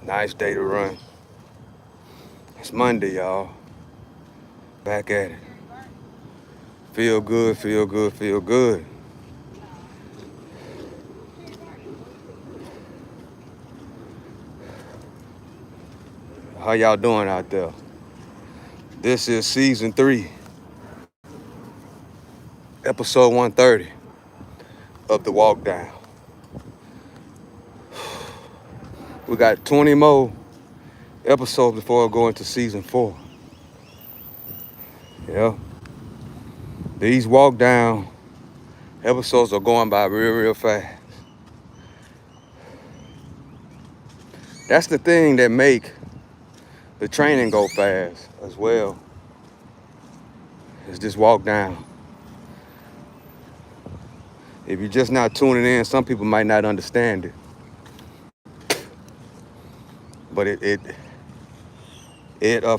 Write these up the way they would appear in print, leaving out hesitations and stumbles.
Nice day to run. It's Monday, y'all. Back at it. Feel good, feel good, feel good. How y'all doing out there? This is season 3, episode 130 of the walk down. We got 20 more episodes before going to season 4. Yeah. These walk down episodes are going by real fast. That's the thing that make the training go fast as well. It's just walk down. If you're just not tuning in, some people might not understand it. But it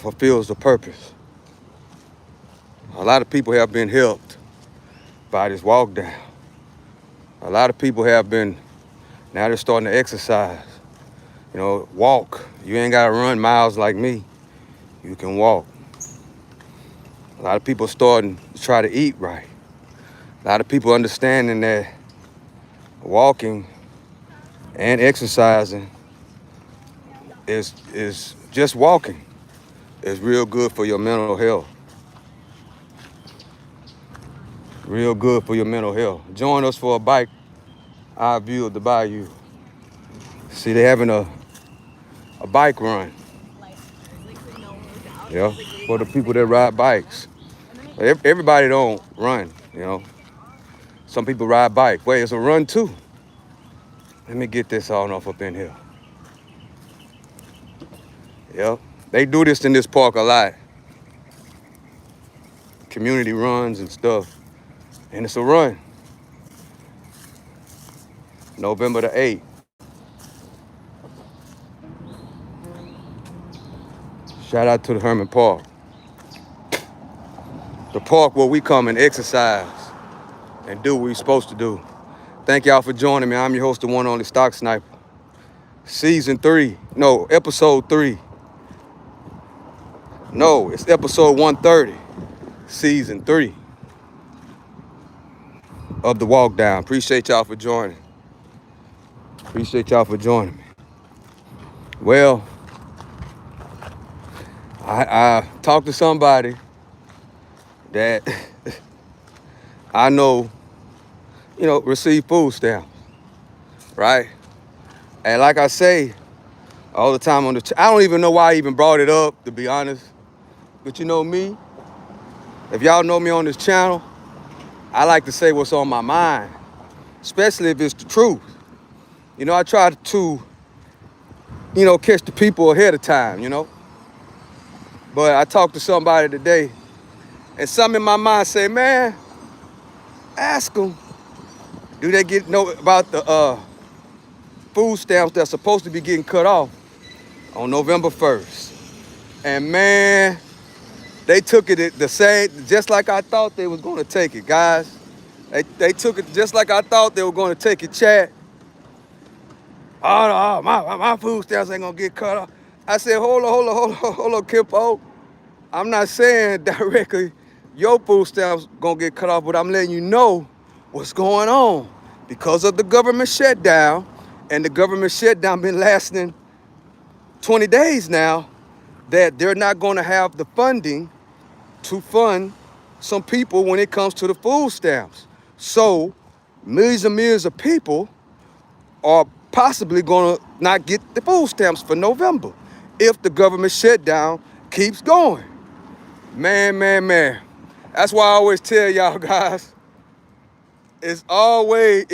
fulfills the purpose. A lot of people have been helped by this walk down. A lot of people have been, now they're starting to exercise. You know, walk. You ain't gotta run miles like me. You can walk. A lot of people starting to try to eat right. A lot of people understanding that walking and exercising is just walking. It's real good for your mental health. Real good for your mental health. Join us for a bike eye view of the bayou. See, they're having a bike run. Yeah, for the people that ride bikes. Everybody don't run, you know. Some people ride bike. Wait, it's a run too. Let me get this on off up in here. Yep, they do this in this park a lot. Community runs and stuff. And it's a run. November the 8th. Shout out to the Herman Park. The park where we come and exercise and do what we're supposed to do. Thank y'all for joining me. I'm your host, the one only Stock Sniper. Episode 3. No, it's episode 130, season 3 of the walk down. Appreciate y'all for joining. Appreciate y'all for joining me. Well, I talked to somebody that I know, receive food stamps, right? And like I say all the time on I don't even know why I even brought it up, to be honest. But you know me, if y'all know me on this channel, I like to say what's on my mind, especially if it's the truth. You know, I try to, catch the people ahead of time, But I talked to somebody today, and something in my mind say, man, ask them, do they know about the food stamps that's supposed to be getting cut off on November 1st? And man, they took it the same, just like I thought they was going to take it, guys. They took it just like I thought they were going to take it, chat. Oh, my food stamps ain't going to get cut off. I said, hold on, Kippo. I'm not saying directly your food stamps going to get cut off, but I'm letting you know what's going on. Because of the government shutdown, and the government shutdown been lasting 20 days now, that they're not going to have the funding to fund some people when it comes to the food stamps. So millions and millions of people are possibly going to not get the food stamps for November if the government shutdown keeps going. Man. That's why I always tell y'all guys, it's always,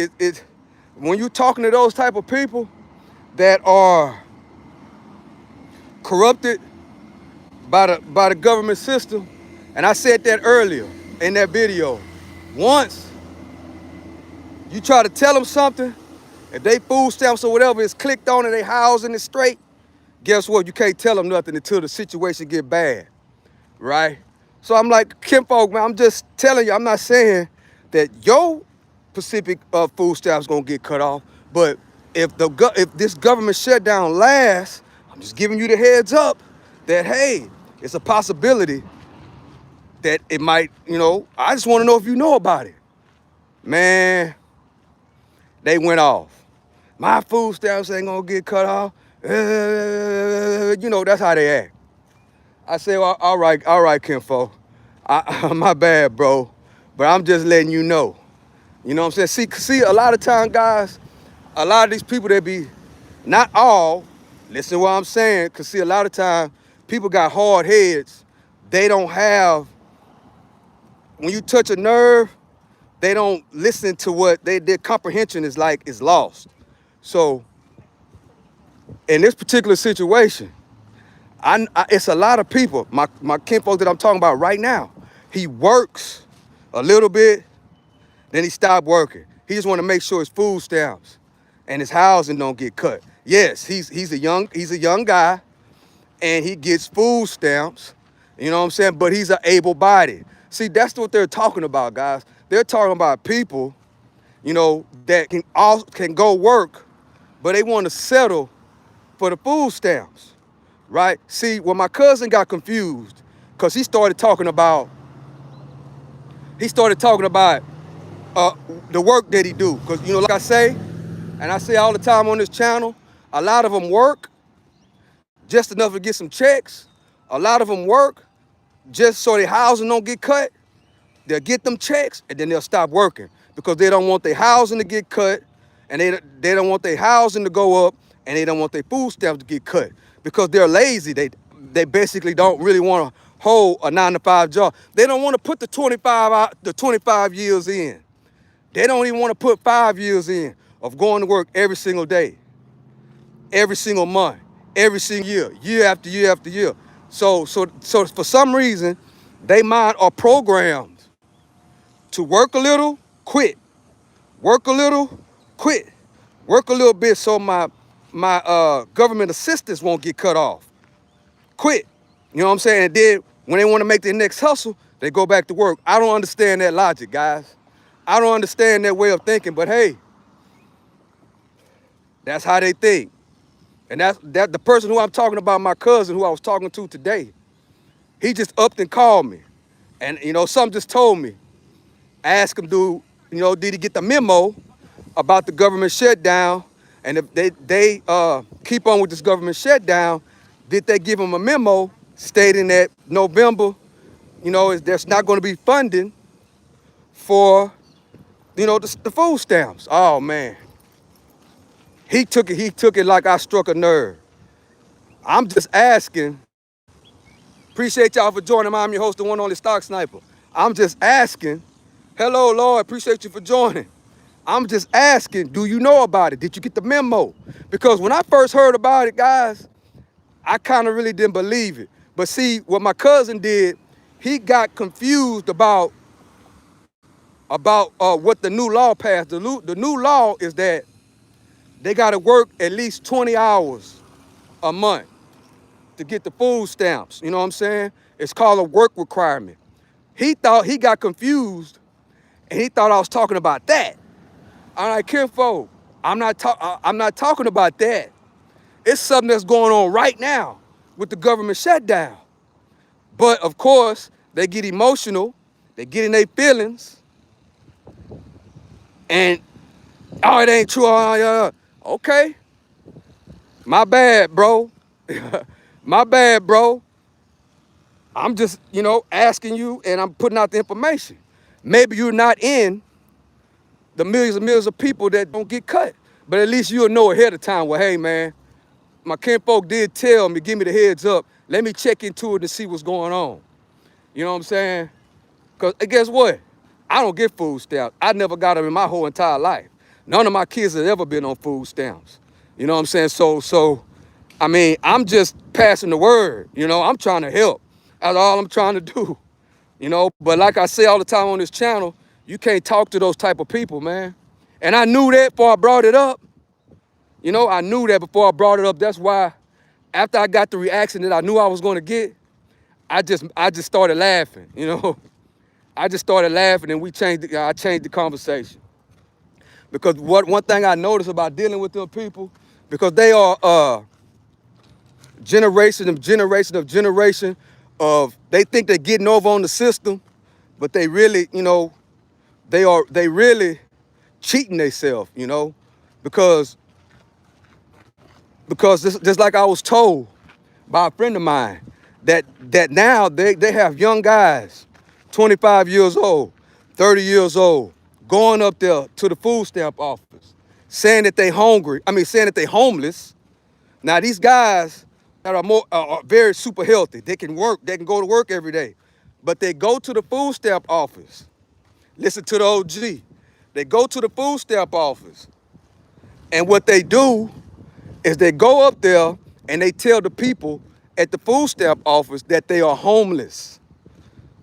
when you're talking to those type of people that are corrupted by the government system, and I said that earlier in that video, once you try to tell them something, if they food stamps or whatever is clicked on and they housing it straight, guess what? You can't tell them nothing until the situation get bad, right? So I'm like, kinfolk, man, I'm just telling you, I'm not saying that your Pacific food stamps gonna get cut off, but if this government shutdown lasts I'm just giving you the heads up that, hey, it's a possibility that it might, I just want to know if you know about it. Man, they went off. My food stamps ain't gonna get cut off. That's how they act. I say, well, all right, Kinfo. My bad, bro. But I'm just letting you know. You know what I'm saying? See, a lot of time, guys, a lot of these people that be, not all, listen to what I'm saying, because see, a lot of time, people got hard heads. They don't have, when you touch a nerve, they don't listen to what their comprehension is lost. So in this particular situation, it's a lot of people, my kinfolk that I'm talking about right now. He works a little bit, then he stopped working. He just want to make sure his food stamps and his housing don't get cut. Yes, he's a young guy, and he gets food stamps. You know what I'm saying? But he's an able-bodied. See, that's what they're talking about, guys. They're talking about people, that can go work, but they want to settle for the food stamps, right? See, when my cousin got confused, because he started talking about the work that he do. Because, like I say, and I say all the time on this channel, a lot of them work just enough to get some checks. A lot of them work just so their housing don't get cut. They'll get them checks, and then they'll stop working because they don't want their housing to get cut, and they don't want their housing to go up, and they don't want their food stamps to get cut because they're lazy. They basically don't really want to hold a 9-to-5 job. They don't want to put the 25 years in. They don't even want to put 5 years in of going to work every single day, every single month, every single year, year after year after year. So for some reason, they mind are programmed to work a little, quit. Work a little, quit. Work a little bit so my government assistance won't get cut off. Quit. You know what I'm saying? And then when they want to make their next hustle, they go back to work. I don't understand that logic, guys. I don't understand that way of thinking, but hey, that's how they think. And that the person who I'm talking about, my cousin who I was talking to today, he just upped and called me. And, something just told me, ask him, did he get the memo about the government shutdown? And if they keep on with this government shutdown, did they give him a memo stating that November, there's not going to be funding for, the food stamps? Oh, man. He took it like I struck a nerve. I'm just asking. Appreciate y'all for joining. I'm your host, the one only Stock Sniper. I'm just asking. Hello, Lord. Appreciate you for joining. I'm just asking, do you know about it? Did you get the memo? Because when I first heard about it, guys, I kind of really didn't believe it. But see, what my cousin did, he got confused about what the new law passed. The new law is that they got to work at least 20 hours a month to get the food stamps. You know what I'm saying? It's called a work requirement. He got confused, and he thought I was talking about that. I'm like, Kinfo, I'm not talking about that. It's something that's going on right now with the government shutdown. But of course, they get emotional, they get in their feelings, and it ain't true. Okay, my bad, bro. My bad, bro. I'm just, asking you, and I'm putting out the information. Maybe you're not in the millions and millions of people that don't get cut, but at least you'll know ahead of time, well, hey, man, my kinfolk did tell me, give me the heads up. Let me check into it to see what's going on. You know what I'm saying? Because guess what? I don't get food stamps. I never got them in my whole entire life. None of my kids have ever been on food stamps. You know what I'm saying? So, I mean, I'm just passing the word. I'm trying to help. That's all I'm trying to do. But like I say all the time on this channel, you can't talk to those type of people, man. And I knew that before I brought it up. I knew that before I brought it up. That's why after I got the reaction that I knew I was going to get, I just started laughing, I just started laughing, and I changed the conversation. Because one thing I noticed about dealing with them people, because they are generation of they think they're getting over on the system, but they really, they really cheating themselves, because just like I was told by a friend of mine, that now they have young guys, 25 years old, 30 years old, going up there to the food stamp office, saying that they hungry. I mean, saying that they homeless. Now these guys that are very super healthy, they can work, they can go to work every day, but they go to the food stamp office. Listen to the OG. They go to the food stamp office, and what they do is they go up there and they tell the people at the food stamp office that they are homeless.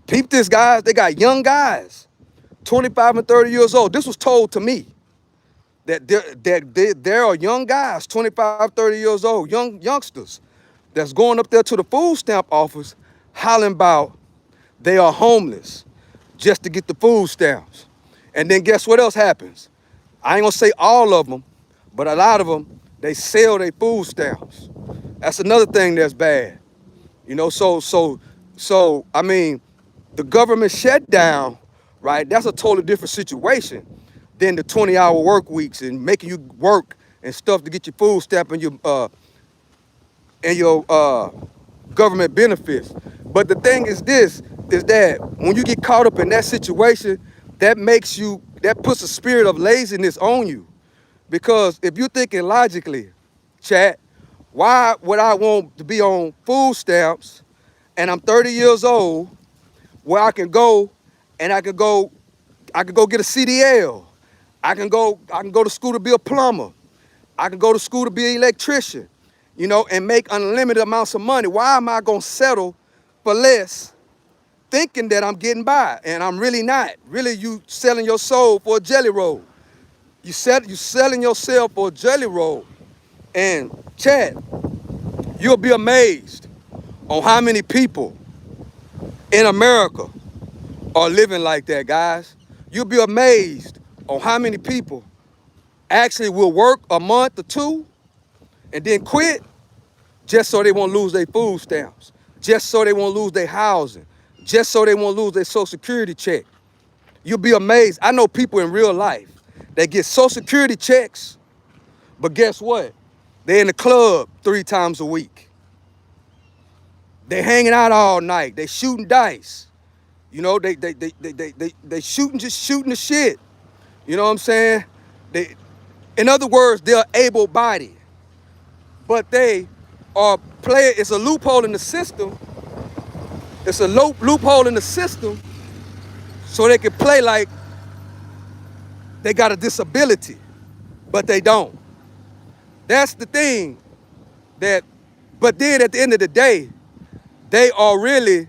Peep this, guys. They got young guys, 25 and 30 years old. This was told to me, that there are young guys, 25, 30 years old, youngsters, that's going up there to the food stamp office hollering about they are homeless just to get the food stamps. And then guess what else happens? I ain't gonna say all of them, but a lot of them, they sell their food stamps. That's another thing that's bad. So I mean, the government shutdown, right? That's a totally different situation than the 20-hour work weeks and making you work and stuff to get your food stamp and your government benefits. But the thing is this, is that when you get caught up in that situation, that puts a spirit of laziness on you. Because if you're thinking logically, chat, why would I want to be on food stamps and I'm 30 years old where I can go get a CDL. I can go to school to be a plumber. I can go to school to be an electrician, and make unlimited amounts of money. Why am I gonna settle for less thinking that I'm getting by? And I'm really not. Really, you selling your soul for a jelly roll. You selling yourself for a jelly roll. And Chad, you'll be amazed on how many people in America are living like that, guys. You'll be amazed on how many people actually will work a month or two and then quit just so they won't lose their food stamps, just so they won't lose their housing, just so they won't lose their Social Security check. You'll be amazed. I know people in real life that get Social Security checks, but guess what? They're in the club 3 times a week. They hanging out all night. They shooting dice. They shooting the shit. You know what I'm saying? In other words, they're able-bodied, but they are playing. It's a loophole in the system. It's a loophole in the system, so they can play like they got a disability, but they don't. That's the thing. But then at the end of the day, they are really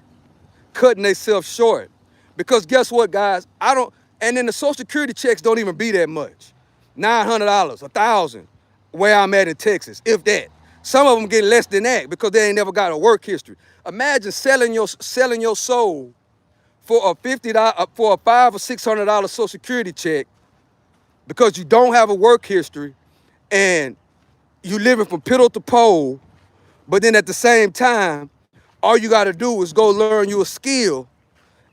cutting themselves short. Because guess what, guys? And then the Social Security checks don't even be that much. $900, $1,000, where I'm at in Texas, if that. Some of them get less than that because they ain't never got a work history. Imagine selling your soul for a $50 for a $500 or $600 Social Security check because you don't have a work history and you living from pillow to pole. But then at the same time, all you got to do is go learn you a skill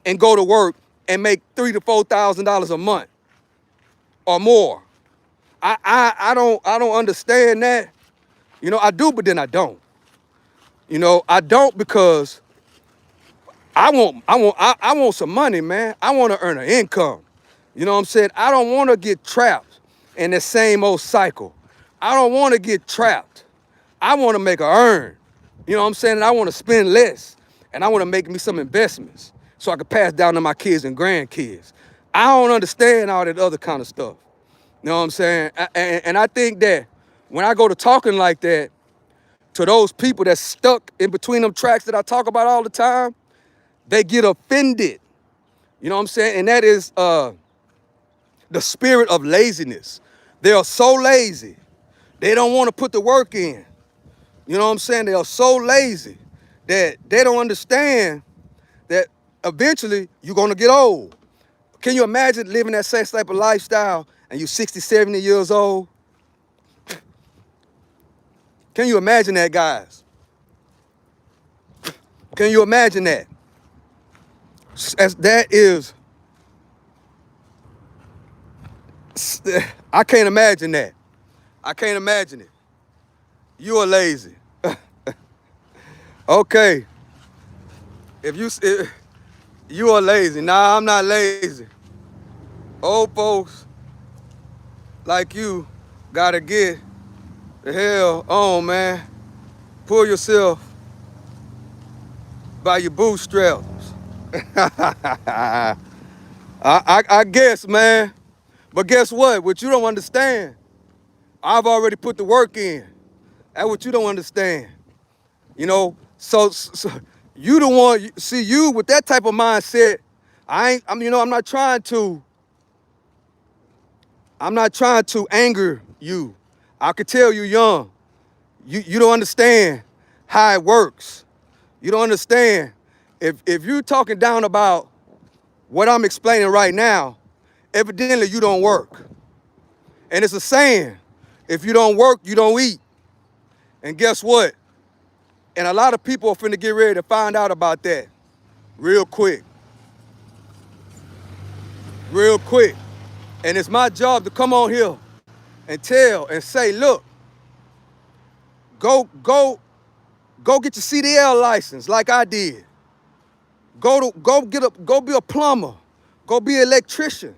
and go to work and make $3,000 to $4,000 a month or more. I don't understand that. I do, but then I don't. I don't because I want some money, man. I want to earn an income. You know what I'm saying? I don't want to get trapped in the same old cycle. I don't want to get trapped. I want to make a earn. You know what I'm saying? And I want to spend less. And I want to make me some investments so I can pass down to my kids and grandkids. I don't understand all that other kind of stuff. You know what I'm saying? And I think that when I go to talking like that to those people that's stuck in between them tracks that I talk about all the time, they get offended. You know what I'm saying? And that is the spirit of laziness. They are so lazy. They don't want to put the work in. You know what I'm saying? They are so lazy that they don't understand that eventually you're going to get old. Can you imagine living that same type of lifestyle and you're 60, 70 years old? Can you imagine that, guys? Can you imagine that? As that is, I can't imagine that. I can't imagine it. You are lazy. Okay, if you are lazy. Nah, I'm not lazy. Old folks like you gotta get the hell on, man. Pull yourself by your bootstraps. I guess, man. But guess what? What you don't understand, I've already put the work in. That's what you don't understand. You know, so you the one, see you with that type of mindset, I'm not trying to anger you. I could tell you young. You don't understand how it works. You don't understand. If you're talking down about what I'm explaining right now, evidently you don't work. And it's a saying, if you don't work, you don't eat. And guess what? And a lot of people are finna get ready to find out about that real quick. Real quick. And it's my job to come on here and tell and say, look, go get your CDL license like I did. Go be a plumber. Go be an electrician.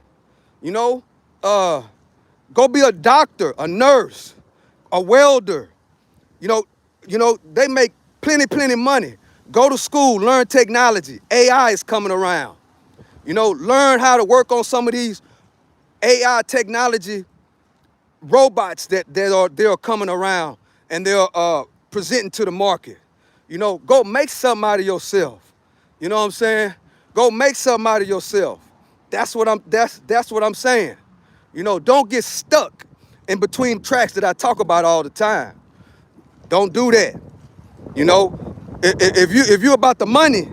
You know, go be a doctor, a nurse, a welder. You know, they make plenty money. Go to school, learn technology. AI is coming around. You know, learn how to work on some of these AI technology robots that are coming around and they're presenting to the market. You know, go make something out of yourself. You know what I'm saying? Go make something out of yourself. That's what I'm saying. You know, don't get stuck in between tracks that I talk about all the time. Don't do that. You know, if you're about the money,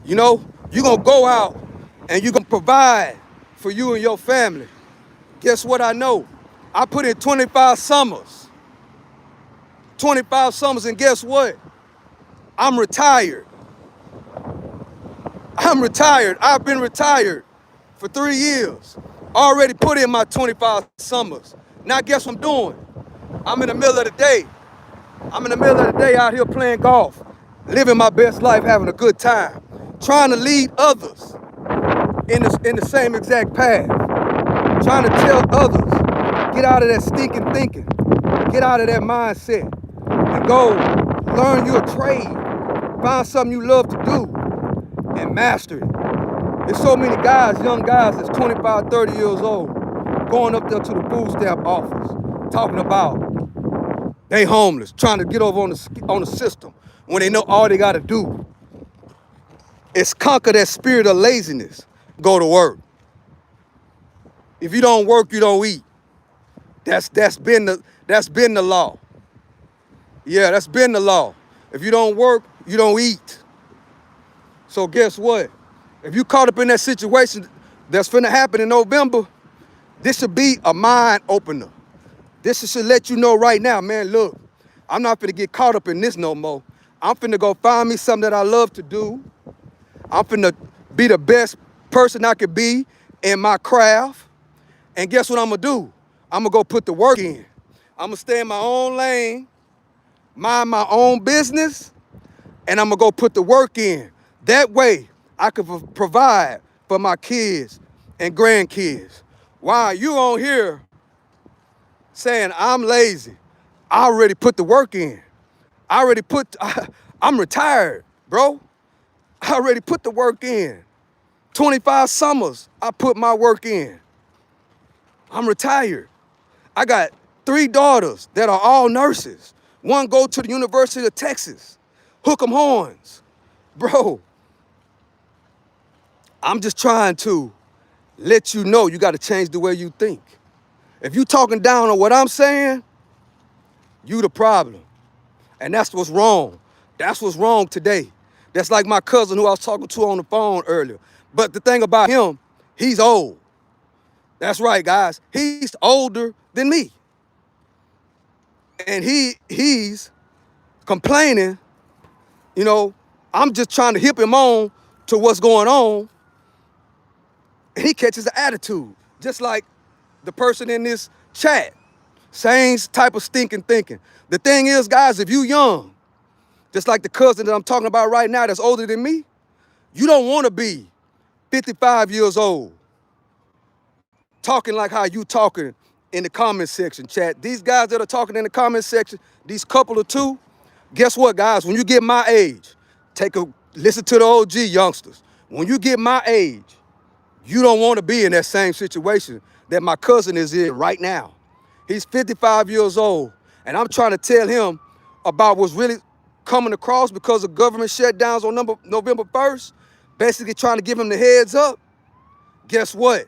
you know, you're gonna go out and you're gonna provide for you and your family. Guess what I know? I put in 25 summers. 25 summers, and guess what? I'm retired. I'm retired. I've been retired for 3 years. Already put in my 25 summers. Now guess what I'm doing? I'm in the middle of the day. I'm in the middle of the day out here playing golf, living my best life, having a good time, trying to lead others in the same exact path, trying to tell others, get out of that stinking thinking, get out of that mindset, and go learn you a trade, find something you love to do, and master it. There's so many guys, young guys that's 25, 30 years old, going up there to the food stamp office, talking about they homeless, trying to get over on the system when they know all they gotta do is conquer that spirit of laziness. Go to work. If you don't work, you don't eat. That's been the law. Yeah, that's been the law. If you don't work, you don't eat. So guess what? If you caught up in that situation that's finna happen in November, this should be a mind opener. This should let you know right now, man, look, I'm not finna get caught up in this no more. I'm finna go find me something that I love to do. I'm finna be the best person I could be in my craft. And guess what I'm gonna do? I'm gonna go put the work in. I'm gonna stay in my own lane, mind my own business, and I'm gonna go put the work in. That way, I can provide for my kids and grandkids. While you on here saying I'm lazy, I already put the work in. I'm retired, bro. I already put the work in. 25 summers, I put my work in. I'm retired. I got 3 daughters that are all nurses. One go to the University of Texas. Hook 'em horns. Bro, I'm just trying to let you know you got to change the way you think. If you talking down on what I'm saying, you the problem. And that's what's wrong. That's what's wrong today. That's like my cousin who I was talking to on the phone earlier. But the thing about him, he's old. That's right, guys. He's older than me. And he's complaining, you know, I'm just trying to hip him on to what's going on. He catches the attitude, just like the person in this chat. Same type of stinking thinking. The thing is, guys, if you young, just like the cousin that I'm talking about right now that's older than me, you don't want to be 55 years old talking like how you talking in the comment section, chat. These guys that are talking in the comment section, these couple of two, guess what, guys? When you get my age, listen to the OG youngsters. When you get my age, you don't want to be in that same situation that my cousin is in right now. He's 55 years old, and I'm trying to tell him about what's really coming across because of government shutdowns on November 1st, basically trying to give him the heads up. Guess what?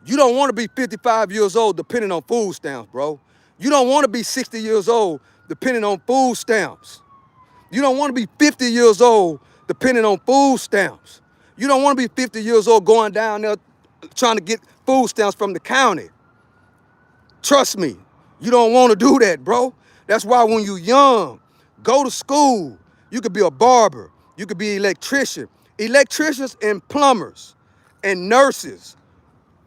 You don't want to be 55 years old depending on food stamps, bro. You don't want to be 60 years old depending on food stamps. You don't want to be 50 years old depending on food stamps. You don't want to be 50 years old going down there trying to get food stamps from the county. Trust me, you don't want to do that, bro. That's why when you're young, go to school. You could be a barber. You could be an electrician. Electricians and plumbers and nurses,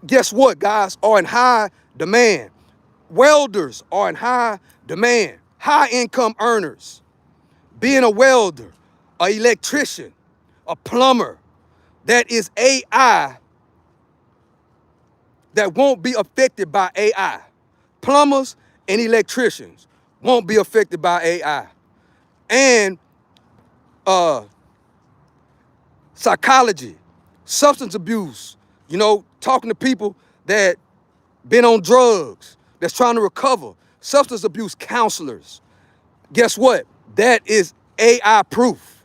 guess what, guys, are in high demand. Welders are in high demand. High income earners. Being a welder, an electrician, a plumber, that is AI that won't be affected by AI. Plumbers and electricians won't be affected by AI. And psychology, substance abuse, talking to people that been on drugs, that's trying to recover, substance abuse counselors. Guess what? That is AI proof.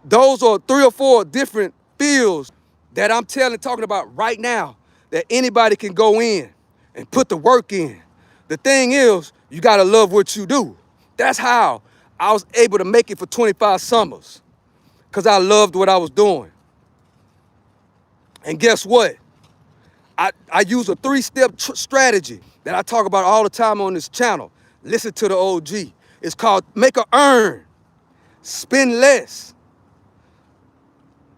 Those are 3 or 4 different fields that I'm talking about right now that anybody can go in and put the work in. The thing is, you gotta love what you do. That's how I was able to make it for 25 summers, because I loved what I was doing. And guess what? I use a 3-step strategy that I talk about all the time on this channel. Listen to the OG. It's called make a earn, spend less,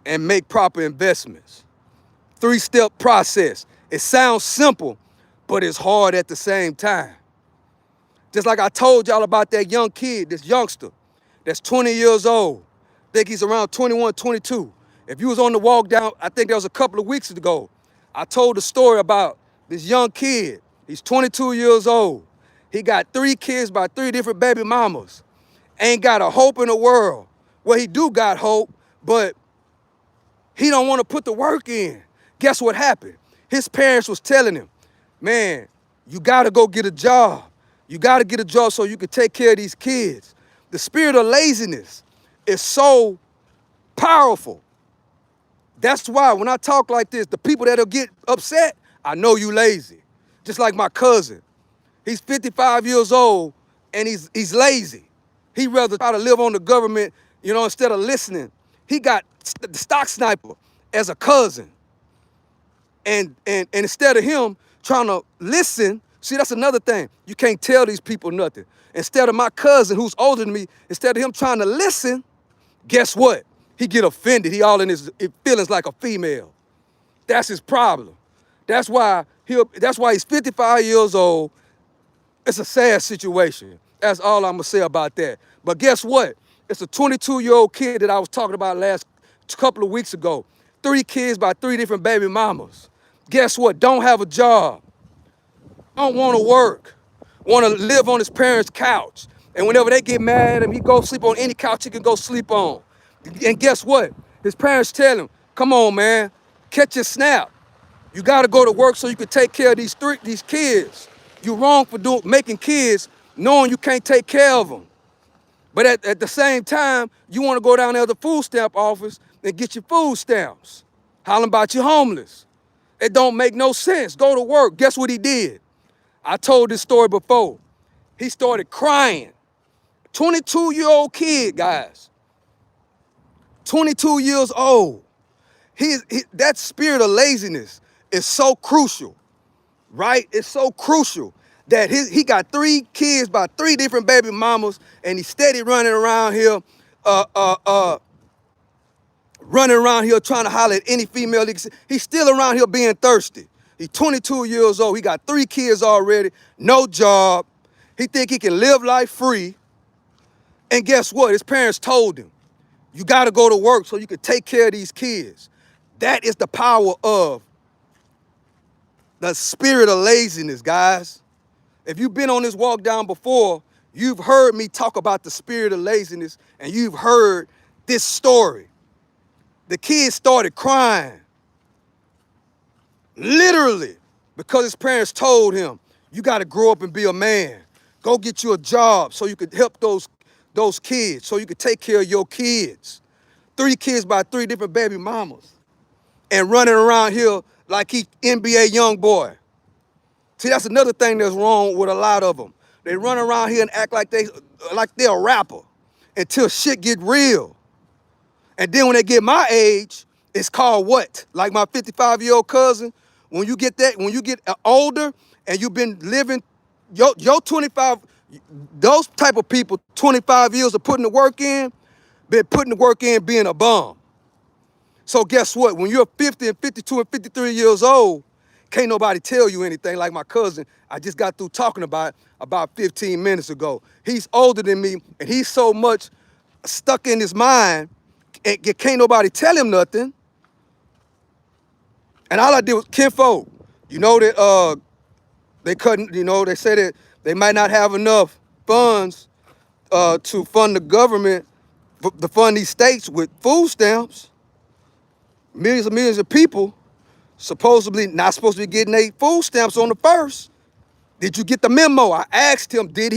and make proper investments. 3-step process. It sounds simple, but it's hard at the same time. Just like I told y'all about that young kid, this youngster, that's 20 years old. I think he's around 21, 22. If you was on the walk down, I think that was a couple of weeks ago, I told the story about this young kid. He's 22 years old. He got 3 kids by 3 different baby mamas. Ain't got a hope in the world. Well, he do got hope, but he don't want to put the work in. Guess what happened? His parents was telling him, man, you got to go get a job. You got to get a job so you can take care of these kids. The spirit of laziness is so powerful. That's why when I talk like this, the people that'll get upset, I know you lazy. Just like my cousin. He's 55 years old and he's lazy. He'd rather try to live on the government, instead of listening. He got the stock sniper as a cousin. And instead of him trying to listen, see, that's another thing. You can't tell these people nothing. Instead of my cousin who's older than me, instead of him trying to listen, guess what? He get offended. He all in his feelings like a female. That's his problem. That's why he's 55 years old. It's a sad situation. That's all I'm gonna say about that. But guess what? It's a 22-year-old kid that I was talking about last couple of weeks ago. 3 kids by 3 different baby mamas. Guess what? Don't have a job. Don't want to work. Want to live on his parents' couch. And whenever they get mad at him, he go sleep on any couch he can go sleep on. And guess what? His parents tell him, come on, man, catch your snap. You got to go to work so you can take care of these kids. You're wrong for making kids knowing you can't take care of them. But at the same time, you want to go down there to the food stamp office and get your food stamps. Hollering about you homeless. It don't make no sense. Go to work. Guess what he did? I told this story before. He started crying. 22-year-old kid, guys. 22 years old. That spirit of laziness is so crucial, right? It's so crucial that he got 3 kids by 3 different baby mamas, and he's steady running around here uh, uh, uh, running around here trying to holler at any female. He's still around here being thirsty. He's 22 years old. He got 3 kids already, no job. He think he can live life free. And guess what? His parents told him, you got to go to work so you can take care of these kids. That is the power of the spirit of laziness, guys. If you've been on this walk down before, you've heard me talk about the spirit of laziness, and you've heard this story. The kid started crying, literally, because his parents told him, you got to grow up and be a man. Go get you a job so you could help those kids, so you could take care of your kids. 3 kids by 3 different baby mamas. And running around here like he NBA young boy. See, that's another thing that's wrong with a lot of them. They run around here and act like they're a rapper until shit get real. And then when they get my age, it's called what? Like my 55-year-old cousin, when you get older and you've been living your 25, those type of people, 25 years of putting the work in, been putting the work in being a bum. So guess what? When you're 50 and 52 and 53 years old, can't nobody tell you anything. Like my cousin, I just got through talking about 15 minutes ago. He's older than me, and he's so much stuck in his mind, and can't nobody tell him nothing. And all I did was, kinfolk, you know that they couldn't, they said that they might not have enough funds to fund the government, to fund these states with food stamps. Millions and millions of people supposedly not supposed to be getting their food stamps on the 1st. Did you get the memo? I asked him, did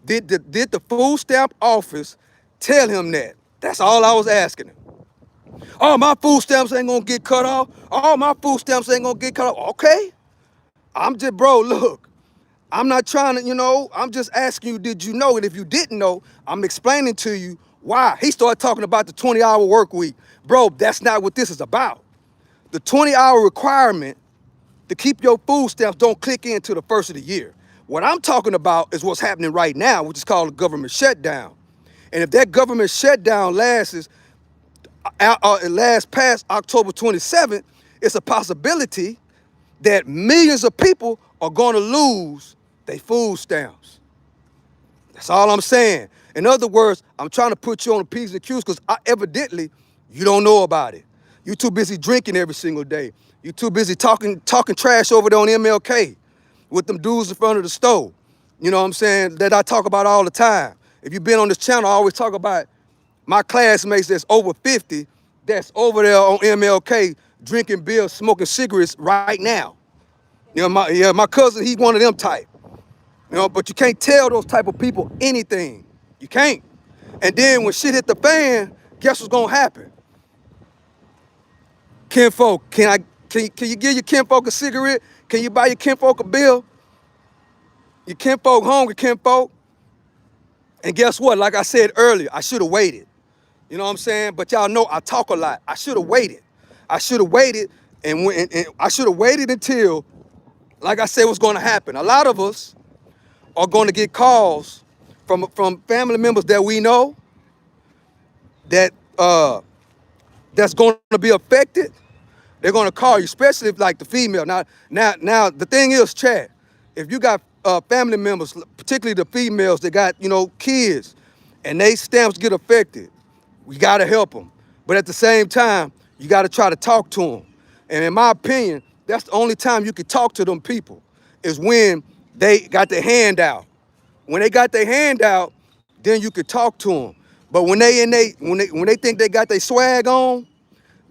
the food stamp office tell him that? That's all I was asking him. Oh, my food stamps ain't gonna get cut off. Oh, my food stamps ain't gonna get cut off. Okay. Bro, look, I'm not trying to, I'm just asking you, did you know? And if you didn't know, I'm explaining to you why. He started talking about the 20-hour work week. Bro, that's not what this is about. The 20-hour requirement to keep your food stamps don't click in till the 1st of the year. What I'm talking about is what's happening right now, which is called a government shutdown. And if that government shutdown lasts past October 27th, it's a possibility that millions of people are going to lose their food stamps. That's all I'm saying. In other words, I'm trying to put you on the P's and Q's because evidently you don't know about it. You're too busy drinking every single day. You're too busy talking trash over there on MLK with them dudes in front of the stove. You know what I'm saying? That I talk about all the time. If you've been on this channel, I always talk about my classmates that's over 50 that's over there on MLK drinking beer, smoking cigarettes right now. My cousin, he's one of them type. But you can't tell those type of people anything. You can't. And then when shit hit the fan, guess what's gonna happen? Kinfolk, can you give your kinfolk a cigarette? Can you buy your kinfolk a bill? Your kinfolk hungry, kinfolk. And guess what? Like I said earlier, I should have waited. You know what I'm saying? But y'all know I talk a lot. I should have waited. I should have waited, and I should have waited until, like I said, what's going to happen. A lot of us are going to get calls from family members that we know that that's going to be affected. They're going to call you, especially if like the female. Now, the thing is, Chad, if you got family members, particularly the females that got, kids, and they stamps get affected, we got to help them. But at the same time, you got to try to talk to them. And in my opinion, that's the only time you can talk to them people is when they got their hand out. When they got their hand out, then you could talk to them. But when they think they got their swag on,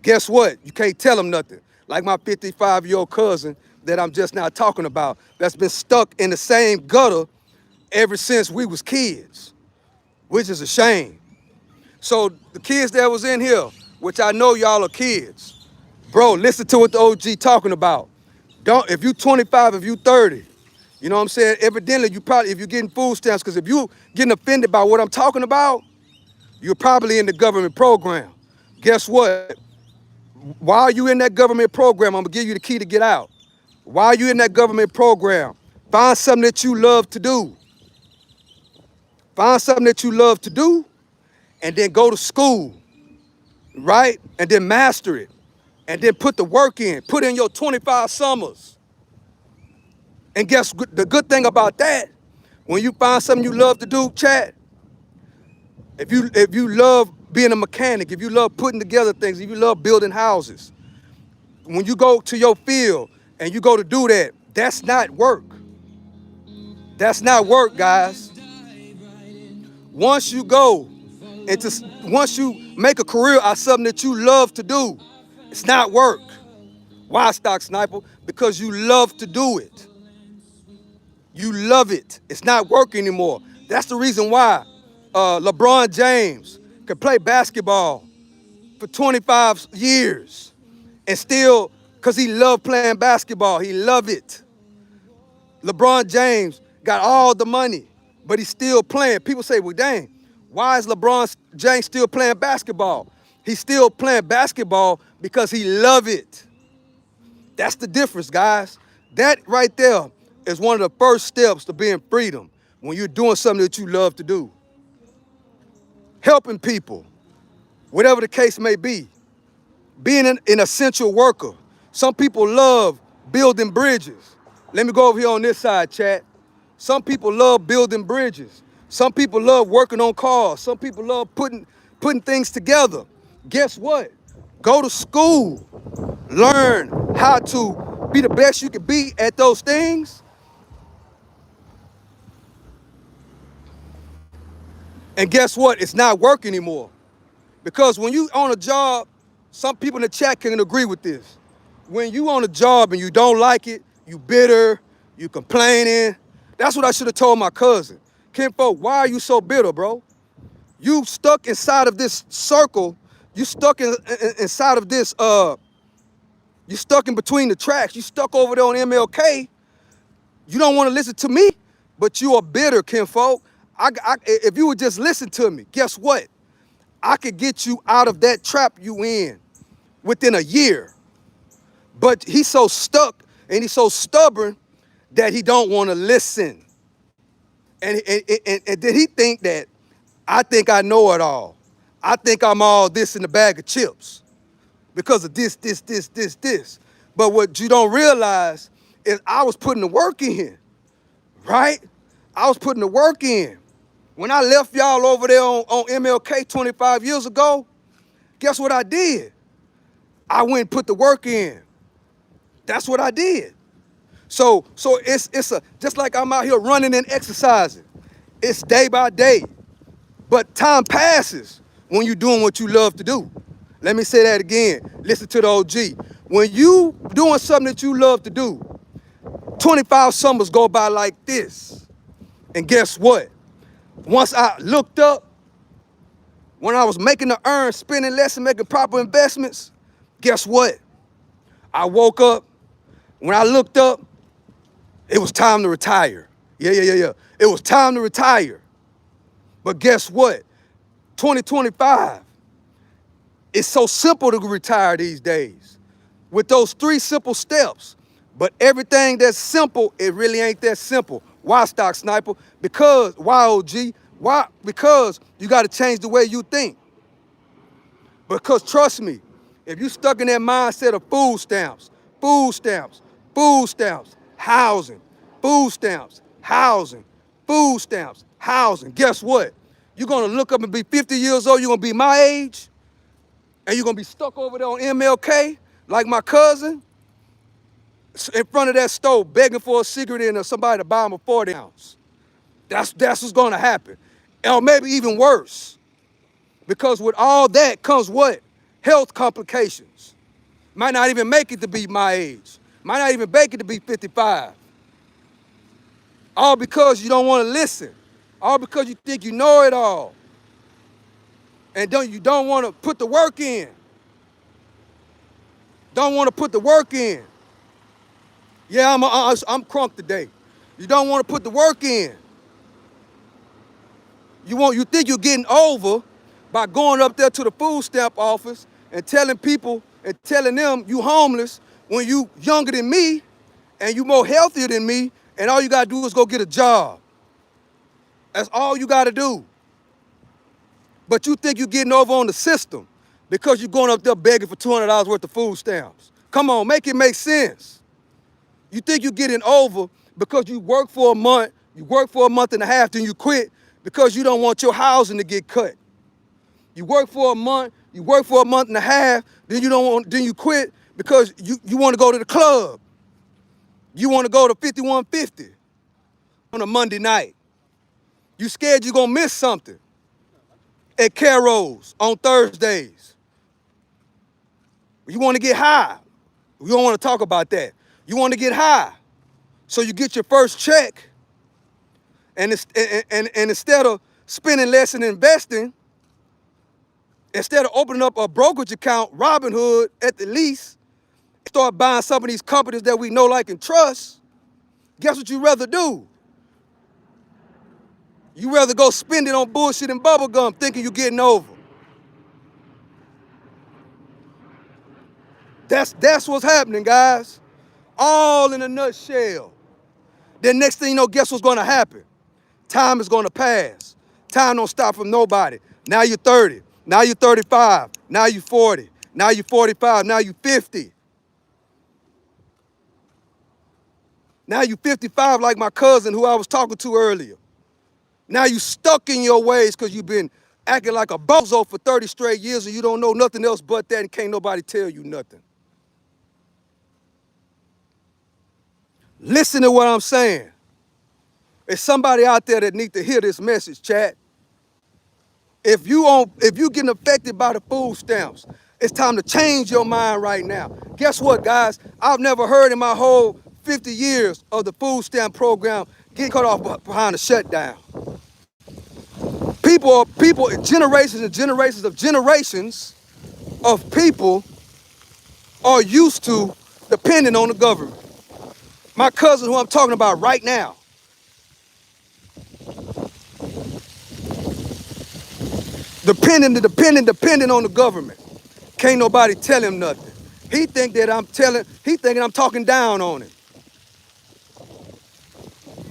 guess what? You can't tell them nothing. Like my 55-year-old cousin that I'm just now talking about, that's been stuck in the same gutter ever since we was kids, which is a shame. So the kids that was in here, which I know y'all are kids, bro, listen to what the OG talking about. If you 25, if you 30, you know what I'm saying? Evidently, if you're getting food stamps, because if you getting offended by what I'm talking about, you're probably in the government program. Guess what? While you in that government program, I'm gonna give you the key to get out. While you in that government program, find something that you love to do. Find something that you love to do and then go to school, right? And then master it. And then put the work in. Put in your 25 summers. And guess the good thing about that, when you find something you love to do, chat, if you love being a mechanic, if you love putting together things, if you love building houses, when you go to your field and you go to do that, that's not work. That's not work, guys. Once you go into, once you make a career out of something that you love to do, it's not work. Why, Stock Sniper? Because you love to do it. You love it. It's not work anymore. That's the reason why LeBron James can play basketball for 25 years and still, because he loved playing basketball. He loved it. LeBron James got all the money, but he's still playing. People say, well, dang, why is LeBron James still playing basketball? He's still playing basketball because he loves it. That's the difference, guys. That right there is one of the first steps to being freedom, when you're doing something that you love to do. Helping people, whatever the case may be. Being an essential worker. Some people love building bridges. Let me go over here on this side, chat. Some people love building bridges. Some people love working on cars. Some people love putting things together. Guess what? Go to school. Learn how to be the best you can be at those things. And guess what? It's not work anymore. Because when you on a job, some people in the chat can agree with this. When you on a job and you don't like it, you bitter, you complaining. That's what I should have told my cousin. Kinfolk, why are you so bitter, bro? You stuck inside of this circle. You stuck inside of this, you stuck in between the tracks. You stuck over there on MLK. You don't want to listen to me, but you are bitter, kinfolk. If you would just listen to me, guess what? I could get you out of that trap you in within a year. But he's so stuck and he's so stubborn that he don't want to listen. And did he think that I think I know it all? I think I'm all this in the bag of chips because of this. But what you don't realize is I was putting the work in, right? I was putting the work in. When I left y'all over there on MLK 25 years ago, guess what I did? I went and put the work in. That's what I did. So it's just like I'm out here running and exercising. It's day by day. But time passes when you're doing what you love to do. Let me say that again. Listen to the OG. When you doing something that you love to do, 25 summers go by like this. And guess what? Once I looked up, when I was making the earn, spending less and making proper investments, guess what? I woke up. When I looked up, it was time to retire. Yeah. It was time to retire. But guess what? 2025, it's so simple to retire these days with those 3 simple steps. But everything that's simple, it really ain't that simple. Why, Stock Sniper? Because, why, OG? Why? Because you got to change the way you think. Because trust me, if you stuck in that mindset of food stamps, housing, housing, guess what? You're going to look up and be 50 years old, you're going to be my age, and you're going to be stuck over there on MLK, like my cousin, in front of that stove, begging for a cigarette and somebody to buy him a 40 ounce. That's what's going to happen. Or maybe even worse. Because with all that comes what? Health complications. Might not even make it to be my age. Might not even make it to be 55. All because you don't want to listen. All because you think you know it all. And you don't want to put the work in. Don't want to put the work in. Yeah, I'm crunk today. You don't want to put the work in. You think you're getting over by going up there to the food stamp office and telling people and telling them you homeless when you younger than me and you more healthier than me, and all you gotta do is go get a job. That's all you gotta do. But you think you're getting over on the system because you're going up there begging for $200 worth of food stamps. Come on, make it make sense. You think you're getting over because you work for a month, you work for a month and a half, then you quit because you don't want your housing to get cut. You work for a month, you work for a month and a half, then you quit because you want to go to the club. You want to go to 5150 on a Monday night. You scared you're gonna miss something at Carol's on Thursdays. You want to get high. We don't want to talk about that. You want to get high. So you get your first check, and instead of spending less and investing, instead of opening up a brokerage account, Robinhood at the least, start buying some of these companies that we know, like, and trust. Guess what you rather do? You rather go spend it on bullshit and bubble gum thinking you're getting over. That's what's happening, guys. All in a nutshell. Then next thing you know, guess what's gonna happen? Time is gonna pass. Time don't stop from nobody. Now you're 30, now you're 35, now you're 40, now you're 45, now you're 50. Now you're 55 like my cousin who I was talking to earlier. Now you stuck in your ways because you've been acting like a bozo for 30 straight years and you don't know nothing else but that and can't nobody tell you nothing. Listen to what I'm saying. There's somebody out there that needs to hear this message, chat. If you getting affected by the food stamps, it's time to change your mind right now. Guess what, guys? I've never heard in my whole 50 years of the food stamp program getting cut off behind a shutdown. People, generations and generations of people are used to depending on the government. My cousin, who I'm talking about right now, depending on the government. Can't nobody tell him nothing. He thinking I'm talking down on him.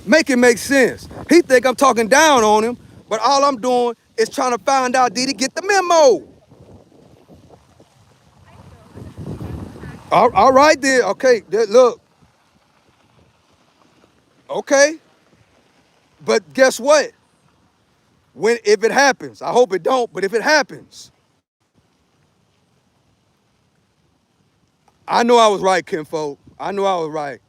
Make it make sense. He think I'm talking down on him, but all I'm doing is trying to find out, did he get the memo? All right then, okay, look. Okay, but guess what? If it happens, I hope it don't, but if it happens, I know I was right, kinfolk. I know I was right.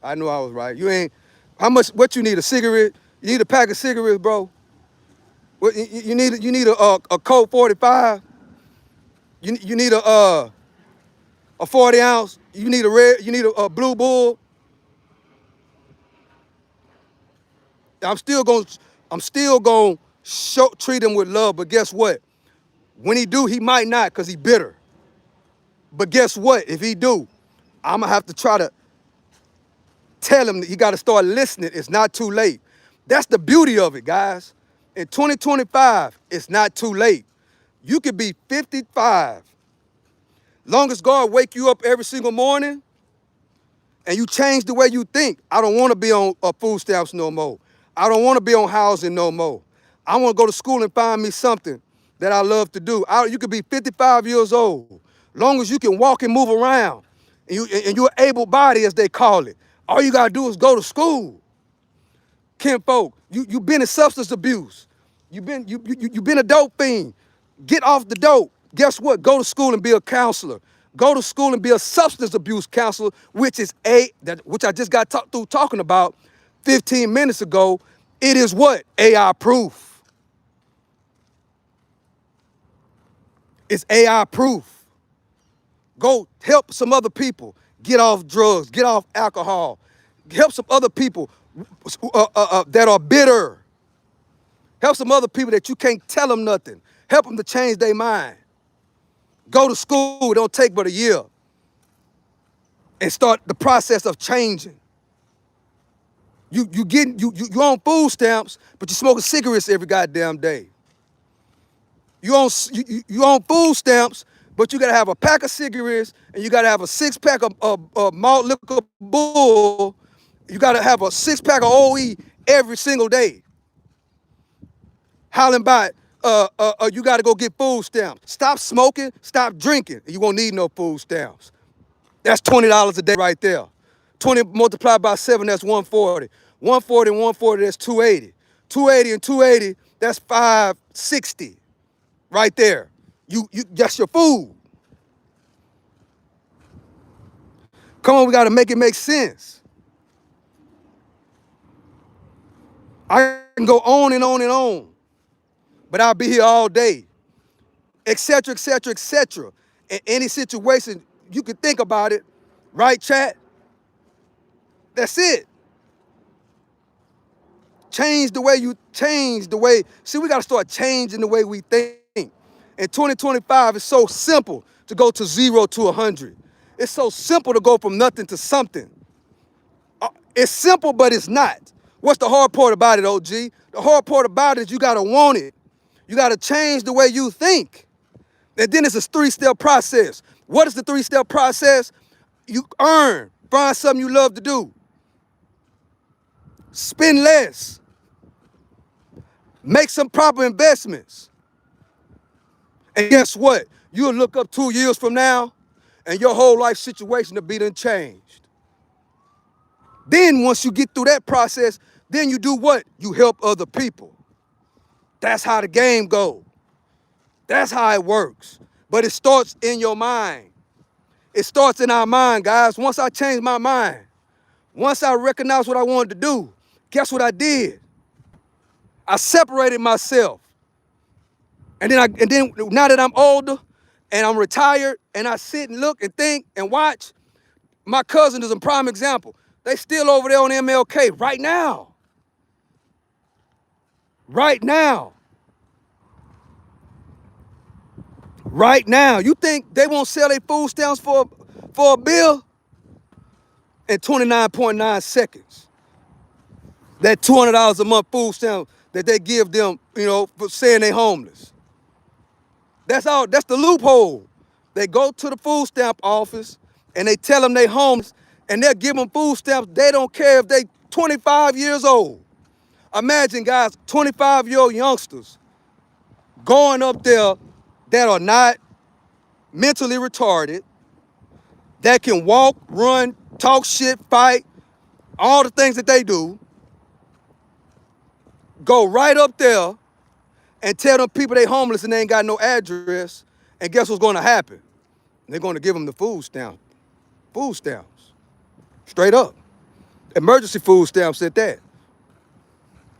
What you need, a cigarette? You need a pack of cigarettes, bro? What, you need a Colt 45? You need a 40 ounce? You need a Blue Bull? I'm still gonna treat him with love, but guess what? When he might not, because he bitter. But guess what? If he do, I'm gonna have to try to tell him that he gotta start listening. It's not too late. That's the beauty of it, guys. In 2025, it's not too late. You could be 55. Long as God wake you up every single morning and you change the way you think. I don't want to be on food stamps no more. I don't want to be on housing no more. I want to go to school and find me something that I love to do. You could be 55 years old. Long as you can walk and move around and you're able-bodied, as they call it. All you got to do is go to school. Kinfolk, you've been in substance abuse. You've been a dope fiend. Get off the dope. Guess what? Go to school and be a counselor. Go to school and be a substance abuse counselor, which I just got through talking about 15 minutes ago. It is what? AI proof. It's AI proof. Go help some other people get off drugs, get off alcohol. Help some other people that are bitter. Help some other people that you can't tell them nothing. Help them to change their mind. Go to school, it don't take but a year. And start the process of changing. You on food stamps, but you smoking cigarettes every goddamn day. You on food stamps, but you gotta have a pack of cigarettes and you gotta have a 6-pack of malt liquor bull. You gotta have a 6-pack of OE every single day. Howling by you got to go get food stamps. Stop smoking, stop drinking, and you won't need no food stamps. That's $20 a day right there. 20 multiplied by 7, that's 140. 140 and 140, that's 280. 280 and 280, that's 560 right there. That's your food. Come on, we got to make it make sense. I can go on and on and on, but I'll be here all day, etc., etc., etc. In any situation, you can think about it, right, chat? That's it. Change the way. See, we got to start changing the way we think. In 2025, it's so simple to go to 0 to 100. It's so simple to go from nothing to something. It's simple, but it's not. What's the hard part about it, OG? The hard part about it is you got to want it. You got to change the way you think. And then it's a 3-step process. What is the 3-step process? You earn. Find something you love to do. Spend less. Make some proper investments. And guess what? You'll look up 2 years from now and your whole life situation will be done changed. Then once you get through that process, then you do what? You help other people. That's how the game goes. That's how it works. But it starts in your mind. It starts in our mind, guys. Once I changed my mind, once I recognized what I wanted to do, guess what I did? I separated myself. And then now that I'm older and I'm retired and I sit and look and think and watch, my cousin is a prime example. They still over there on MLK right now. Right now. Right now. You think they won't sell their food stamps for a bill? In 29.9 seconds. That $200 a month food stamp that they give them, for saying they homeless. That's all. That's the loophole. They go to the food stamp office and they tell them they homeless and they'll give them food stamps. They don't care if they 25 years old. Imagine, guys, 25-year-old youngsters going up there that are not mentally retarded, that can walk, run, talk shit, fight, all the things that they do, go right up there and tell them people they homeless and they ain't got no address, and guess what's going to happen? They're going to give them the food stamps. Straight up. Emergency food stamps at that.